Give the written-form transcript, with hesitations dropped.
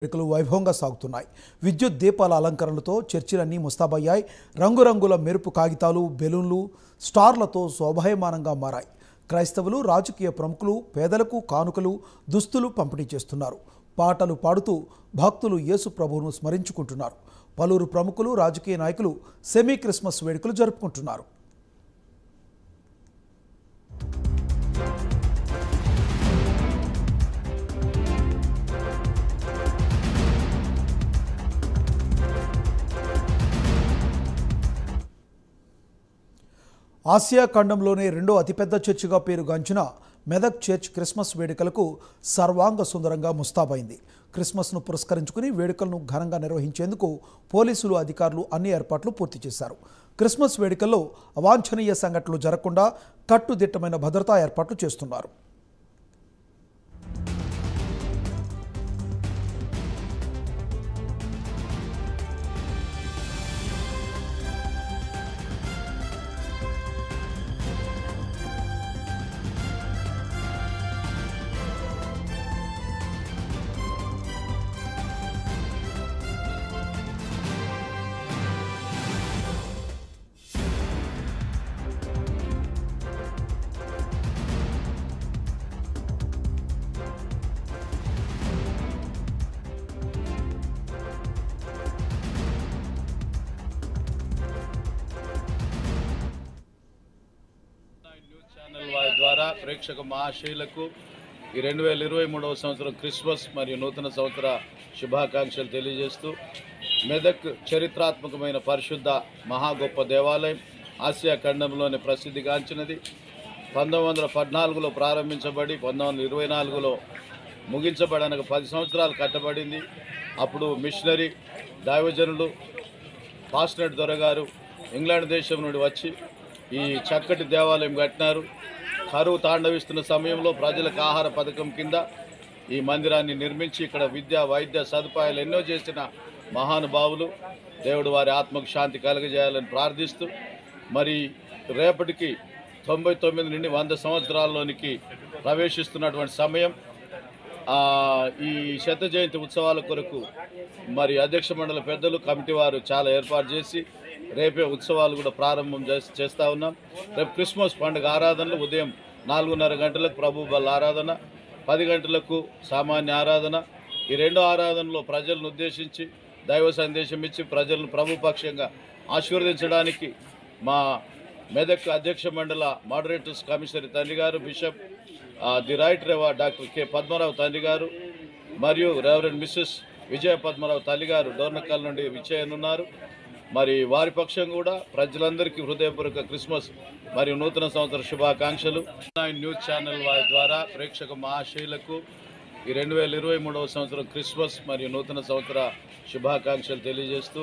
వేడుకలు వైభవంగా సాగుతున్నాయి. విద్యుత్ దీపాల అలంకరణలతో చర్చిలన్నీ ముస్తాబయ్యాయి. రంగురంగుల మెరుపు కాగితాలు, బెలూన్లు, స్టార్లతో శోభాయమానంగా మారాయి. క్రైస్తవులు, రాజకీయ ప్రముఖులు పేదలకు కానుకలు, దుస్తులు పంపిణీ చేస్తున్నారు. పాటలు పాడుతూ భక్తులు యేసు ప్రభువును స్మరించుకుంటున్నారు. పలువురు ప్రముఖులు, రాజకీయ నాయకులు సెమీ క్రిస్మస్ వేడుకలు జరుపుకుంటున్నారు. ఆసియా ఖండంలోనే రెండో అతిపెద్ద చర్చిగా పేరుగాంచిన మెదక్ చర్చ్ క్రిస్మస్ వేడుకలకు సర్వాంగ సుందరంగా ముస్తాబైంది. క్రిస్మస్ను పురస్కరించుకుని వేడుకలను ఘనంగా నిర్వహించేందుకు పోలీసులు, అధికారులు అన్ని ఏర్పాట్లు పూర్తి చేశారు. క్రిస్మస్ వేడుకల్లో అవాంఛనీయ సంఘటనలు జరగకుండా కట్టుదిట్టమైన భద్రతా ఏర్పాట్లు చేస్తున్నారు. ద్వారా ప్రేక్షక మహాశయులకు ఈ 2023వ సంవత్సరం క్రిస్మస్ మరియు నూతన సంవత్సర శుభాకాంక్షలు తెలియజేస్తూ, మెదక్ చరిత్రాత్మకమైన పరిశుద్ధ మహా గొప్ప దేవాలయం ఆసియా ఖండంలోని ప్రసిద్ధిగాంచినది. 1914లో ప్రారంభించబడి 1924లో ముగించబడనగా 10 సంవత్సరాలు కట్టబడింది. అప్పుడు మిషనరీ దైవజనులు పాస్టర్ దొరగారు ఇంగ్లాండ్ దేశం నుండి వచ్చి ఈ చక్కటి దేవాలయం కట్టినారు. కరువు తాండవిస్తున్న సమయంలో ప్రజలకు ఆహార పథకం కింద ఈ మందిరాన్ని నిర్మించి ఇక్కడ విద్యా వైద్య సదుపాయాలు ఎన్నో చేసిన మహానుభావులు. దేవుడు వారి ఆత్మకు శాంతి కలుగజేయాలని ప్రార్థిస్తూ, మరి రేపటికి 99 నుండి 100 సంవత్సరాల్లోనికి ప్రవేశిస్తున్నటువంటి సమయం. ఈ శత జయంతి ఉత్సవాల కొరకు మరి అధ్యక్ష మండలి పెద్దలు, కమిటీ వారు చాలా ఏర్పాటు చేసి రేపే ఉత్సవాలు కూడా ప్రారంభం చేస్తూ ఉన్నాం. రేపు క్రిస్మస్ పండుగ ఆరాధనలు ఉదయం 4:30 గంటలకు ప్రభు బల్ల ఆరాధన, 10 గంటలకు సామాన్య ఆరాధన. ఈ రెండు ఆరాధనలో ప్రజలను ఉద్దేశించి దైవ సందేశం ఇచ్చి ప్రజలను ప్రభుపక్షంగా ఆశీర్వదించడానికి మా మెదక్ అధ్యక్ష మండల మోడరేటర్స్ కమిషనరీ తండ్రి గారు, బిషప్ ది రైట్ రెవర్ డాక్టర్ కె పద్మరావు తండ్రి గారు మరియు రెవరెండ్ మిస్సెస్ విజయ పద్మరావు తల్లి గారు డోర్నకల్ నుండి విచ్చేయనున్నారు. మరి వారి పక్షం కూడా ప్రజలందరికీ హృదయపూర్వక క్రిస్మస్ మరియు నూతన సంవత్సర శుభాకాంక్షలు. న్యూస్ ఛానల్ వారి ద్వారా ప్రేక్షక మహాశయులకు ఈ 2023వ సంవత్సరం క్రిస్మస్ మరియు నూతన సంవత్సర శుభాకాంక్షలు తెలియజేస్తూ